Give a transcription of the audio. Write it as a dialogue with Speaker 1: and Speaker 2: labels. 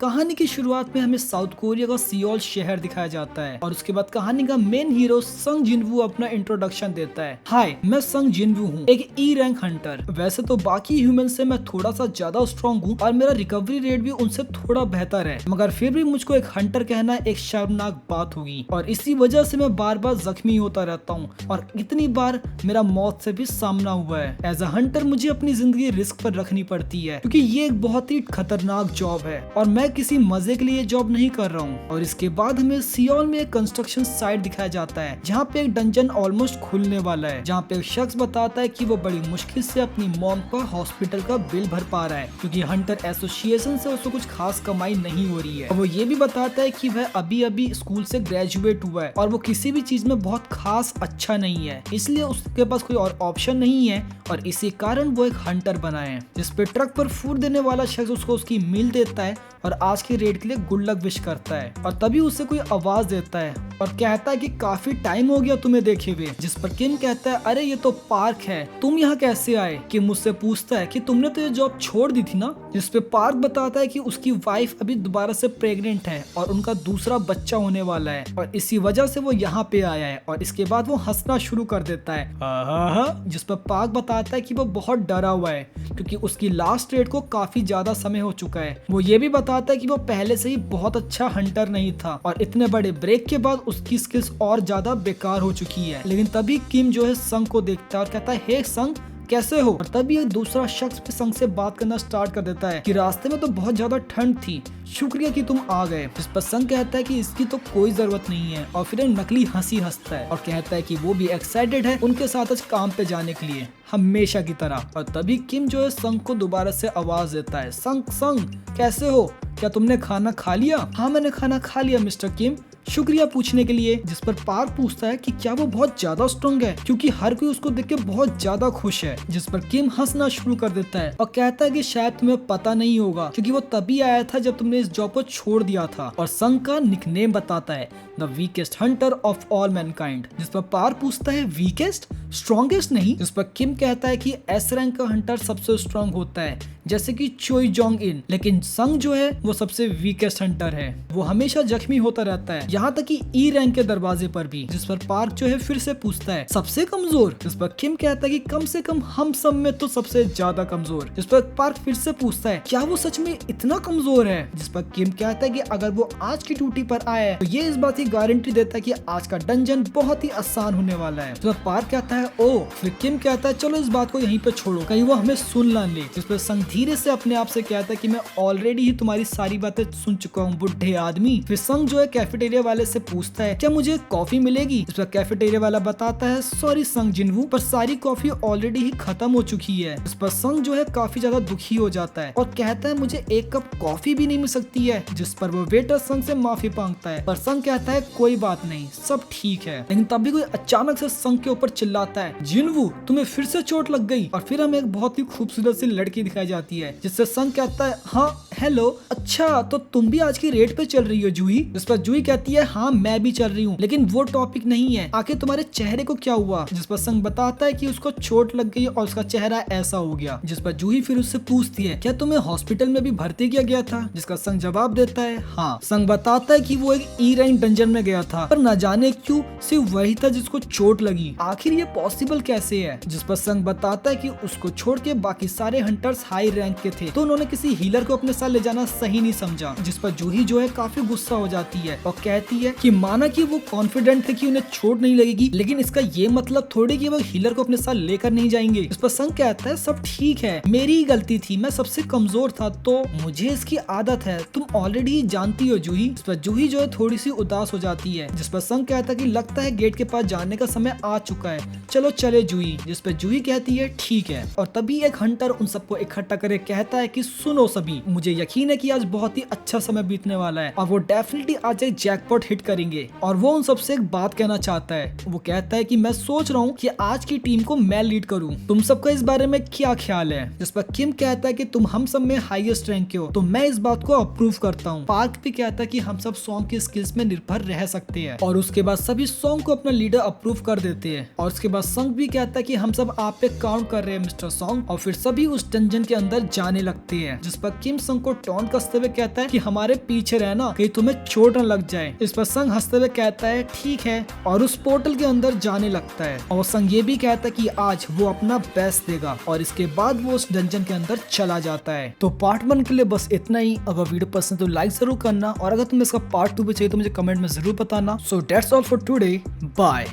Speaker 1: कहानी की शुरुआत में हमें साउथ कोरिया का सियोल शहर दिखाया जाता है और उसके बाद कहानी का मेन हीरो संग जिनवू अपना इंट्रोडक्शन देता है। हाय, मैं संग जिनवू हूँ, एक ई रैंक हंटर। वैसे तो बाकी ह्यूमन से मैं थोड़ा सा ज्यादा स्ट्रॉन्ग हूँ और मेरा रिकवरी रेट भी उनसे थोड़ा बेहतर है, मगर फिर भी मुझको एक हंटर कहना एक शर्मनाक बात होगी और इसी वजह से मैं बार बार जख्मी होता रहता हूँ और इतनी बार मेरा मौत से भी सामना हुआ है। एज अ हंटर मुझे अपनी जिंदगी रिस्क पर रखनी पड़ती है क्योंकि ये एक बहुत ही खतरनाक जॉब है और मैं किसी मजे के लिए जॉब नहीं कर रहा हूँ। और इसके बाद हमें सियोल में एक कंस्ट्रक्शन साइट दिखाया जाता है जहाँ पे एक डंजन ऑलमोस्ट खुलने वाला है, जहाँ पे एक शख्स बताता है कि वो बड़ी मुश्किल से अपनी मॉम का हॉस्पिटल का बिल भर पा रहा है क्योंकि हंटर एसोसिएशन से उसको कुछ खास कमाई नहीं हो रही है। और वो ये भी बताता है कि वह अभी अभी स्कूल से ग्रेजुएट हुआ है और वो किसी भी चीज में बहुत खास अच्छा नहीं है, इसलिए उसके पास कोई और ऑप्शन नहीं है और इसी कारण वो एक हंटर बना है। जिसपे ट्रक पर फूड देने वाला शख्स उसको उसकी मील देता है और आज के रेट के लिए गुड लक विश करता है और तभी उसे कोई आवाज देता है और कहता है कि काफी टाइम हो गया तुम्हें देखे हुए। जिस पर किम कहता है, अरे ये तो पार्क है, तुम यहाँ कैसे आए? किम मुझसे पूछता है कि तुमने तो ये जॉब छोड़ दी थी ना। जिस पे पार्क बताता है कि उसकी वाइफ अभी दोबारा से प्रेग्नेंट है और उनका दूसरा बच्चा होने वाला है और इसी वजह से वो यहाँ पे आया है और इसके बाद वो हंसना शुरू कर देता है। जिस पर पार्क बताता है कि वो बहुत डरा हुआ है क्योंकि उसकी लास्ट रेट को काफी ज्यादा समय हो चुका है। वो ये भी बताता है कि वो पहले से ही बहुत अच्छा हंटर नहीं था और इतने बड़े ब्रेक के बाद उसकी स्किल्स और ज्यादा बेकार हो चुकी है। लेकिन तभी किम जो है संग को देखता है और कहता है, हे संग कैसे हो? और तभी एक दूसरा शख्स भी संग से बात करना स्टार्ट कर देता है कि रास्ते में तो बहुत ज्यादा ठंड थी, शुक्रिया कि तुम आ गए। जिस पर संग कहता है कि इसकी तो कोई जरूरत नहीं है और फिर एक नकली हंसी हंसता है और कहता है कि वो भी एक्साइटेड है उनके साथ आज काम पे जाने के लिए हमेशा की तरह। और तभी किम जो है संग को दोबारा से आवाज देता है, संग संग कैसे हो? क्या तुमने खाना खा लिया? हाँ मैंने खाना खा लिया मिस्टर किम, शुक्रिया पूछने के लिए। जिस पर पार्क पूछता है कि क्या वो बहुत ज्यादा स्ट्रॉन्ग है क्योंकि हर कोई उसको देख के बहुत ज्यादा खुश है। जिस पर किम हंसना शुरू कर देता है और कहता है कि शायद तुम्हें पता नहीं होगा क्योंकि वो तभी आया था जब तुमने इस जॉब को छोड़ दिया था। और संग का निकनेम बताता है, the weakest Hunter of all Mankind. जिस पर पार्क पूछता है, वीकेस्ट? स्ट्रॉन्गेस्ट नहीं? जिस पर किम कहता है कि एस रैंक का हंटर सबसे स्ट्रॉन्ग होता है जैसे कि चोई जोंग इन, लेकिन संग जो है वो सबसे वीकेस्ट हंटर है, वो हमेशा जख्मी होता रहता है यहाँ तक कि ई रैंक के दरवाजे पर भी। जिस पर पार्क जो है फिर से पूछता है, सबसे कमजोर? जिस पर किम कहता है कि कम से कम हम सब में तो सबसे ज्यादा कमजोर। जिस पर पार्क फिर से पूछता है, क्या वो सच में इतना कमजोर है? जिस पर किम कहता है कि अगर वो आज की ड्यूटी पर आया है तो ये इस बात की गारंटी देता है कि आज का डंजन बहुत ही आसान होने वाला है। जिस पर पार्क कहता है, ओ। फिर किम कहता है, चलो इस बात को यहीं पे छोड़ो, कहीं वो हमें सुन ना ले। जिस पर संग धीरे से अपने आप से कहता है कि मैं ऑलरेडी ही तुम्हारी सारी बातें सुन चुका हूँ बुढ़े आदमी। फिर संग जो है कैफेटेरिया वाले से पूछता है, क्या मुझे कॉफी मिलेगी? इस पर कैफेटेरिया वाला बताता है, सॉरी संग जिनवू, पर सारी कॉफी ऑलरेडी ही खत्म हो चुकी है। इस पर संग जो है काफी ज्यादा दुखी हो जाता है और कहता है, मुझे एक कप कॉफी भी नहीं मिल सकती है। जिस पर वो वेटर संग से माफी मांगता है पर संग कहता है, कोई बात नहीं, सब ठीक है। लेकिन तभी कोई अचानक से संग के ऊपर चिल्लाता है, जिनवू तुम्हें फिर से चोट लग गई। और फिर हमें एक बहुत ही खूबसूरत सी लड़की दिखाई जाती है जिससे संग कहता है, हाँ हेलो, अच्छा तो तुम भी आज की रेट पे चल रही हो जूही? जिस पर जूही कहती है, हाँ मैं भी चल रही हूँ, लेकिन वो टॉपिक नहीं है, आखिर तुम्हारे चेहरे को क्या हुआ? जिस पर संग बताता है कि उसको चोट लग गई और उसका चेहरा ऐसा हो गया। जिस पर जूही फिर उससे पूछती है, क्या तुम्हें हॉस्पिटल में भी भर्ती किया गया था? जिसका संग जवाब देता है, हाँ। संग बताता है कि वो एक ई रैंक डंजन में गया था पर न जाने क्यों सिर्फ वही था जिसको चोट लगी, आखिर ये पॉसिबल कैसे है? जिस पर संग बताता है कि उसको छोड़ के बाकी सारे हंटर्स हाई रैंक के थे तो उन्होंने किसी हीलर को अपने साथ ले जाना सही नहीं समझा। जिस पर जूही जो है काफी गुस्सा हो जाती है और कहती है कि माना कि वो कॉन्फिडेंट थे कि उन्हें चोट नहीं लगेगी, लेकिन इसका ये मतलब थोड़ी कि वो हीलर को अपने साथ लेकर नहीं जाएंगे। इस पर संग कहता है, सब ठीक है, मेरी ही गलती थी, मैं सबसे कमजोर था तो मुझे इसकी आदत है, तुम ऑलरेडी जानती हो जूही। इस पर जूही जो है थोड़ी सी उदास हो जाती है। जिस पर संग कहता है कि लगता है गेट के पास जाने का समय आ चुका है, चलो चले जूही। जिस पर जूही कहती है, ठीक है। और तभी एक हंटर उन सबको इकट्ठा करके कहता है कि सुनो सभी, मुझे यकीन है कि आज बहुत ही अच्छा समय बीतने वाला है और वो डेफिनेटली आज एक जैकपॉट हिट करेंगे। और वो उन सबसे एक बात कहना चाहता है, वो कहता है कि मैं सोच रहा हूँ कि आज की टीम को मैं लीड करूँ, तुम सबका इस बारे में क्या ख्याल है? जिस पर किम कहता है कि तुम हम सब में हाईएस्ट रैंक के हो तो मैं इस बात को अप्रूव करता हूँ। पार्क भी कहता है कि हम सब सॉन्ग की स्किल्स में निर्भर रह सकते हैं और उसके बाद सभी सॉन्ग को अपना लीडर अप्रूव कर देते हैं। और उसके बाद संग भी कहता है कि हम सब आप पे काउंट कर रहे हैं मिस्टर सॉन्ग, और फिर सभी उस डंजन के अंदर जाने लगते हैं। जिस पर किम संग को टॉन्ट कसते हुए कहता है कि हमारे पीछे रहना, कहीं तुम्हें चोट न लग जाए। इस पर संग हंसते हुए कहता है ठीक है, और उस पोर्टल के अंदर जाने लगता है। और संग ये भी कहता है कि आज वो अपना बेस्ट देगा, और इसके बाद वो उस डंजन के अंदर चला जाता है। तो पार्ट 1 के लिए बस इतना ही। अगर वीडियो पसंद तो लाइक जरूर करना, और अगर तुम्हें इसका पार्ट 2 भी चाहिए तो मुझे कमेंट में जरूर बताना। So that's all for today, bye.